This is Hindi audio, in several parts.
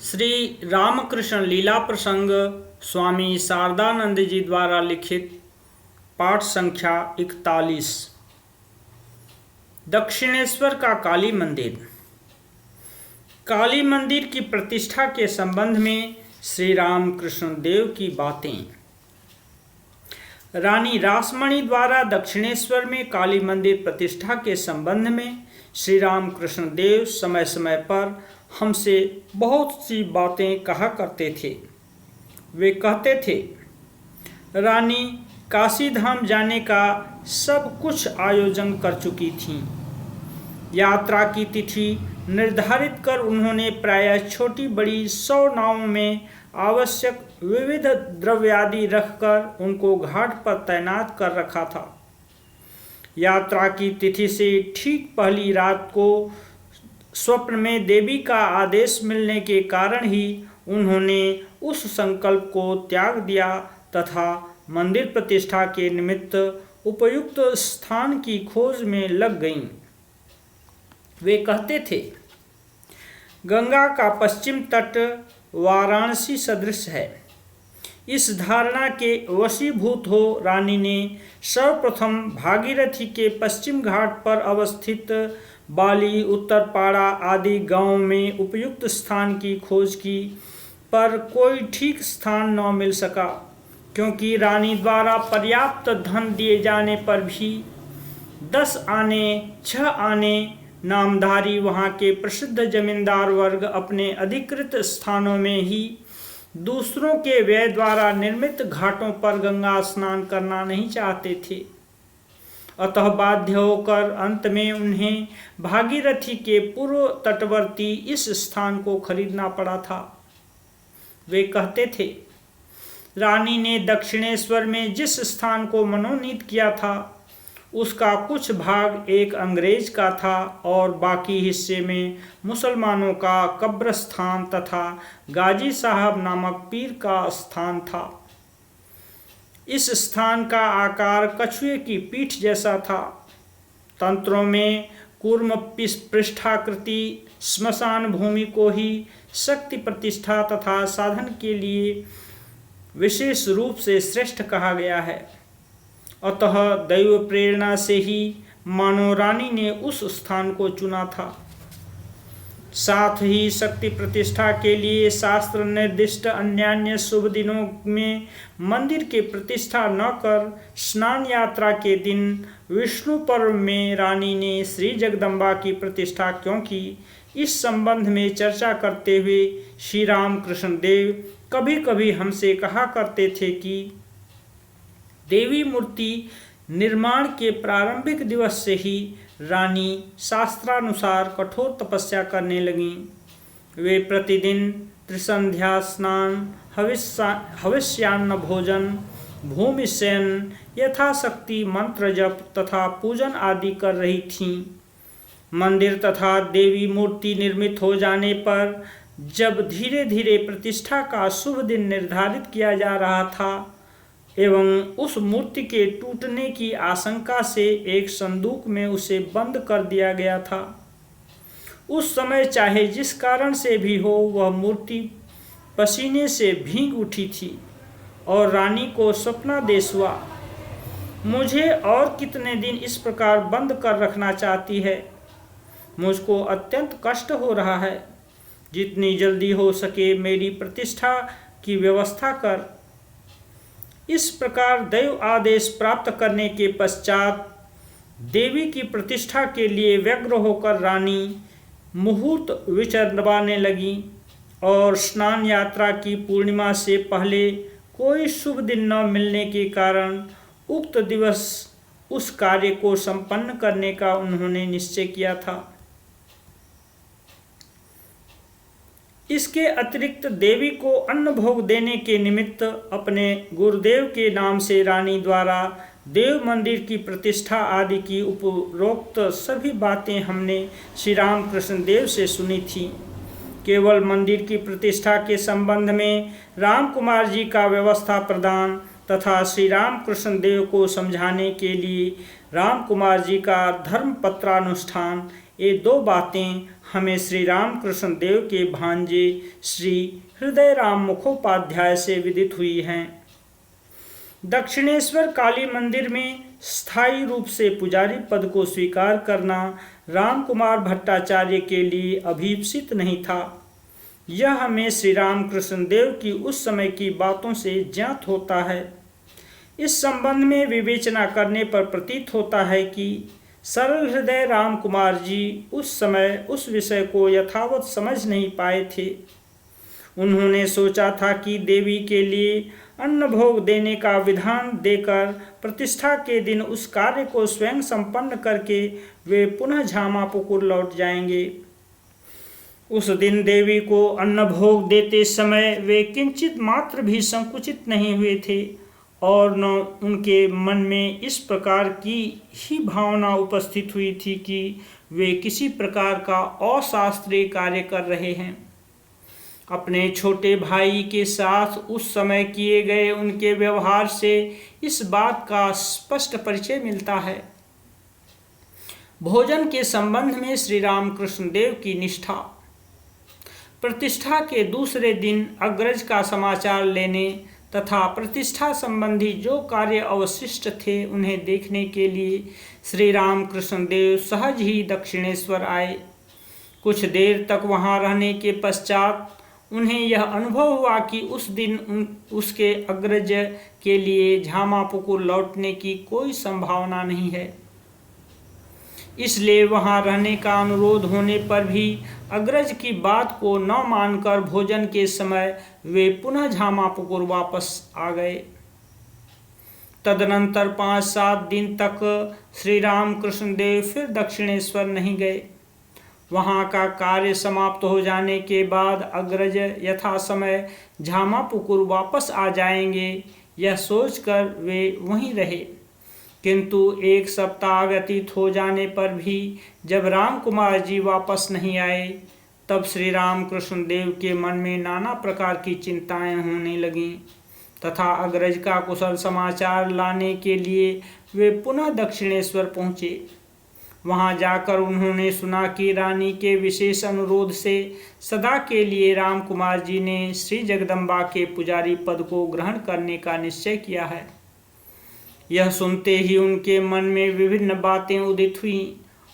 श्री रामकृष्ण लीला प्रसंग स्वामी शारदानंद जी द्वारा लिखित पाठ संख्या 41। दक्षिणेश्वर का काली मंदिर। काली मंदिर की प्रतिष्ठा के संबंध में श्री रामकृष्ण देव की बातें। रानी रासमणी द्वारा दक्षिणेश्वर में काली मंदिर प्रतिष्ठा के संबंध में श्री रामकृष्ण देव समय समय पर हमसे बहुत सी बातें कहा करते थे। वे कहते थे, रानी काशी धाम जाने का सब कुछ आयोजन कर चुकी थीं। यात्रा की तिथि निर्धारित कर उन्होंने प्रायः छोटी बड़ी 100 नावों में आवश्यक विविध द्रव्यादि रखकर उनको घाट पर तैनात कर रखा था। यात्रा की तिथि से ठीक पहली रात को स्वप्न में देवी का आदेश मिलने के कारण ही उन्होंने उस संकल्प को त्याग दिया तथा मंदिर प्रतिष्ठा के निमित्त उपयुक्त स्थान की खोज में लग गईं। वे कहते थे, गंगा का पश्चिम तट वाराणसी सदृश है। इस धारणा के वशीभूत हो रानी ने सर्वप्रथम भागीरथी के पश्चिम घाट पर अवस्थित बाली, उत्तरपाड़ा आदि गांवों में उपयुक्त स्थान की खोज की, पर कोई ठीक स्थान न मिल सका, क्योंकि रानी द्वारा पर्याप्त धन दिए जाने पर भी 10 आने 6 आने नामधारी वहां के प्रसिद्ध जमींदार वर्ग अपने अधिकृत स्थानों में ही दूसरों के व्यय द्वारा निर्मित घाटों पर गंगा स्नान करना नहीं चाहते थे। अतः बाध्य होकर अंत में उन्हें भागीरथी के पूर्व तटवर्ती इस स्थान को खरीदना पड़ा था। वे कहते थे, रानी ने दक्षिणेश्वर में जिस स्थान को मनोनीत किया था उसका कुछ भाग एक अंग्रेज का था और बाकी हिस्से में मुसलमानों का कब्रस्थान तथा गाजी साहब नामक पीर का स्थान था। इस स्थान का आकार कछुए की पीठ जैसा था। तंत्रों में कूर्म पृष्ठाकृति श्मशान भूमि को ही शक्ति प्रतिष्ठा तथा साधन के लिए विशेष रूप से श्रेष्ठ कहा गया है। अतः दैव प्रेरणा से ही मानो रानी ने उस स्थान को चुना था। साथ ही शक्ति प्रतिष्ठा के लिए शास्त्र निर्दिष्ट अन्यान्य शुभ दिनों में मंदिर के प्रतिष्ठा न कर स्नान यात्रा के दिन विष्णु पर्व में रानी ने श्री जगदम्बा की प्रतिष्ठा क्यों की, इस संबंध में चर्चा करते हुए श्री रामकृष्ण देव कभी कभी हमसे कहा करते थे कि देवी मूर्ति निर्माण के प्रारंभिक दिवस से ही रानी शास्त्रानुसार कठोर तपस्या करने लगीं। वे प्रतिदिन त्रिसंध्या स्नान, हविष्यान्न भोजन, भूमि शयन, यथाशक्ति मंत्र जप तथा पूजन आदि कर रही थीं। मंदिर तथा देवी मूर्ति निर्मित हो जाने पर जब धीरे धीरे प्रतिष्ठा का शुभ दिन निर्धारित किया जा रहा था एवं उस मूर्ति के टूटने की आशंका से एक संदूक में उसे बंद कर दिया गया था, उस समय चाहे जिस कारण से भी हो वह मूर्ति पसीने से भीग उठी थी और रानी को स्वप्नादेश हुआ, मुझे और कितने दिन इस प्रकार बंद कर रखना चाहती है। मुझको अत्यंत कष्ट हो रहा है। जितनी जल्दी हो सके मेरी प्रतिष्ठा की व्यवस्था कर। इस प्रकार दैव आदेश प्राप्त करने के पश्चात देवी की प्रतिष्ठा के लिए व्यग्र होकर रानी मुहूर्त विचरवाने लगी और स्नान यात्रा की पूर्णिमा से पहले कोई शुभ दिन न मिलने के कारण उक्त दिवस उस कार्य को संपन्न करने का उन्होंने निश्चय किया था। इसके अतिरिक्त देवी को अन्न भोग देने के निमित्त अपने गुरुदेव के नाम से रानी द्वारा देव मंदिर की प्रतिष्ठा आदि की उपरोक्त सभी बातें हमने श्री रामकृष्ण देव से सुनी थी। केवल मंदिर की प्रतिष्ठा के संबंध में राम कुमार जी का व्यवस्था प्रदान तथा श्री रामकृष्ण देव को समझाने के लिए राम कुमार जी का धर्म पत्रानुष्ठान ये दो बातें हमें श्री रामकृष्ण देव के भांजे श्री हृदय राम मुखोपाध्याय से विदित हुई हैं। दक्षिणेश्वर काली मंदिर में स्थायी रूप से पुजारी पद को स्वीकार करना रामकुमार भट्टाचार्य के लिए अभीप्सित नहीं था। यह हमें श्री रामकृष्ण देव की उस समय की बातों से ज्ञात होता है। इस संबंध में विवेचना करने पर प्रतीत होता है कि सरल हृदय रामकुमार जी उस समय उस विषय को यथावत समझ नहीं पाए थे। उन्होंने सोचा था कि देवी के लिए अन्न भोग देने का विधान देकर प्रतिष्ठा के दिन उस कार्य को स्वयं संपन्न करके वे पुनः झामापुकुर लौट जाएंगे। उस दिन देवी को अन्न भोग देते समय वे किंचित मात्र भी संकुचित नहीं हुए थे और न उनके मन में इस प्रकार की ही भावना उपस्थित हुई थी कि वे किसी प्रकार का अशास्त्रीय कार्य कर रहे हैं। अपने छोटे भाई के साथ उस समय किए गए उनके व्यवहार से इस बात का स्पष्ट परिचय मिलता है। भोजन के संबंध में श्री रामकृष्ण देव की निष्ठा। प्रतिष्ठा के दूसरे दिन अग्रज का समाचार लेने तथा प्रतिष्ठा संबंधी जो कार्य अवशिष्ट थे उन्हें देखने के लिए श्री रामकृष्ण देव सहज ही दक्षिणेश्वर आए। कुछ देर तक वहां रहने के पश्चात उन्हें यह अनुभव हुआ कि उस दिन उसके अग्रज के लिए झामापुकुर लौटने की कोई संभावना नहीं है। इसलिए वहां रहने का अनुरोध होने पर भी अग्रज की बात को न मानकर भोजन के समय वे पुनः झामापुकुर वापस आ गए। तदनंतर 5-7 दिन तक श्री रामकृष्ण देव फिर दक्षिणेश्वर नहीं गए। वहां का कार्य समाप्त हो जाने के बाद अग्रज यथा समय झामापुकुर वापस आ जाएंगे यह सोचकर वे वहीं रहे। किंतु 1 सप्ताह व्यतीत हो जाने पर भी जब रामकुमार जी वापस नहीं आए तब श्री रामकृष्ण देव के मन में नाना प्रकार की चिंताएं होने लगीं तथा अग्रज का कुशल समाचार लाने के लिए वे पुनः दक्षिणेश्वर पहुँचे। वहां जाकर उन्होंने सुना कि रानी के विशेष अनुरोध से सदा के लिए रामकुमार जी ने श्री जगदम्बा के पुजारी पद को ग्रहण करने का निश्चय किया है। यह सुनते ही उनके मन में विभिन्न बातें उदित हुईं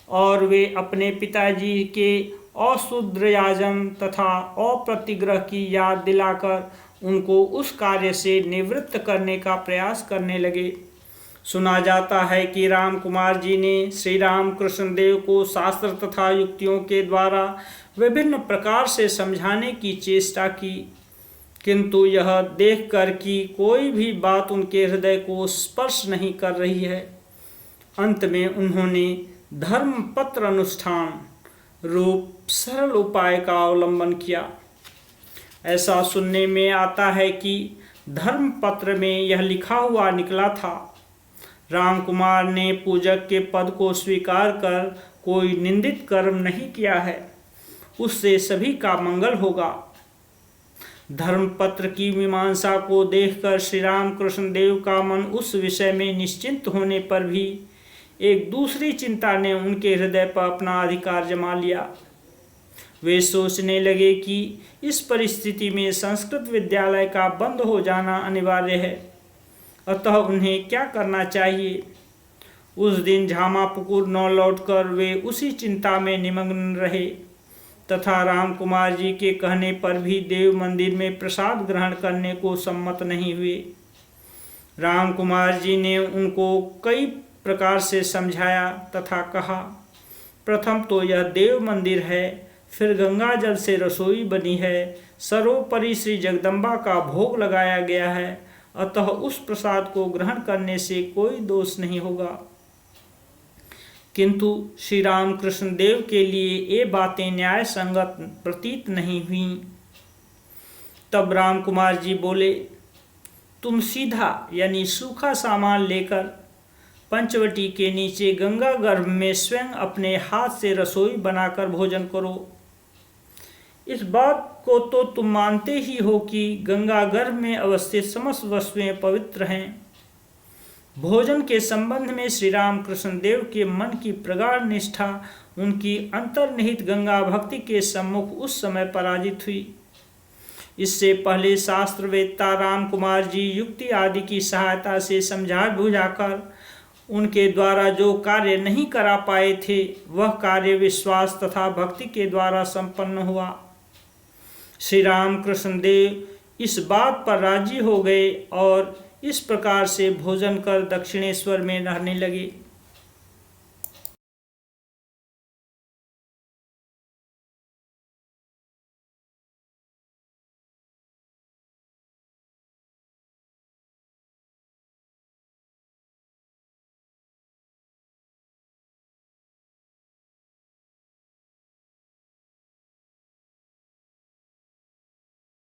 और वे अपने पिताजी के अशूद्रयाजन तथा अप्रतिग्रह की याद दिलाकर उनको उस कार्य से निवृत्त करने का प्रयास करने लगे। सुना जाता है कि रामकुमार जी ने श्री रामकृष्ण देव को शास्त्र तथा युक्तियों के द्वारा विभिन्न प्रकार से समझाने की चेष्टा की, किंतु यह देखकर कि कोई भी बात उनके हृदय को स्पर्श नहीं कर रही है, अंत में उन्होंने धर्मपत्र अनुष्ठान रूप सरल उपाय का अवलंबन किया। ऐसा सुनने में आता है कि धर्मपत्र में यह लिखा हुआ निकला था, रामकुमार ने पूजक के पद को स्वीकार कर कोई निंदित कर्म नहीं किया है, उससे सभी का मंगल होगा। धर्मपत्र की मीमांसा को देखकर श्री रामकृष्ण देव का मन उस विषय में निश्चिंत होने पर भी एक दूसरी चिंता ने उनके हृदय पर अपना अधिकार जमा लिया। वे सोचने लगे कि इस परिस्थिति में संस्कृत विद्यालय का बंद हो जाना अनिवार्य है, अतः उन्हें क्या करना चाहिए। उस दिन झामापुकुर न लौटकर वे उसी चिंता में निमग्न रहे तथा रामकुमार जी के कहने पर भी देव मंदिर में प्रसाद ग्रहण करने को सम्मत नहीं हुए। रामकुमार जी ने उनको कई प्रकार से समझाया तथा कहा, प्रथम तो यह देव मंदिर है, फिर गंगा जल से रसोई बनी है, सर्वोपरि श्री जगदम्बा का भोग लगाया गया है, अतः उस प्रसाद को ग्रहण करने से कोई दोष नहीं होगा। किंतु श्री रामकृष्ण देव के लिए ये बातें न्याय संगत प्रतीत नहीं हुई। तब रामकुमार जी बोले, तुम सीधा यानी सूखा सामान लेकर पंचवटी के नीचे गंगा गर्भ में स्वयं अपने हाथ से रसोई बनाकर भोजन करो। इस बात को तो तुम मानते ही हो कि गंगा गर्भ में अवस्थित समस्त वस्तुएं पवित्र हैं। भोजन के संबंध में श्री राम कृष्ण देव के मन की प्रगाढ़ निष्ठा उनकी अंतर्निहित गंगा भक्ति के सम्मुख उस समय पराजित हुई। इससे पहले शास्त्रवेत्ता राम कुमार जी युक्ति आदि की सहायता से समझा बुझाकर उनके द्वारा जो कार्य नहीं करा पाए थे, वह कार्य विश्वास तथा भक्ति के द्वारा संपन्न हुआ। श्री राम कृष्ण देव इस बात पर राजी हो गए और इस प्रकार से भोजन कर दक्षिणेश्वर में रहने लगे।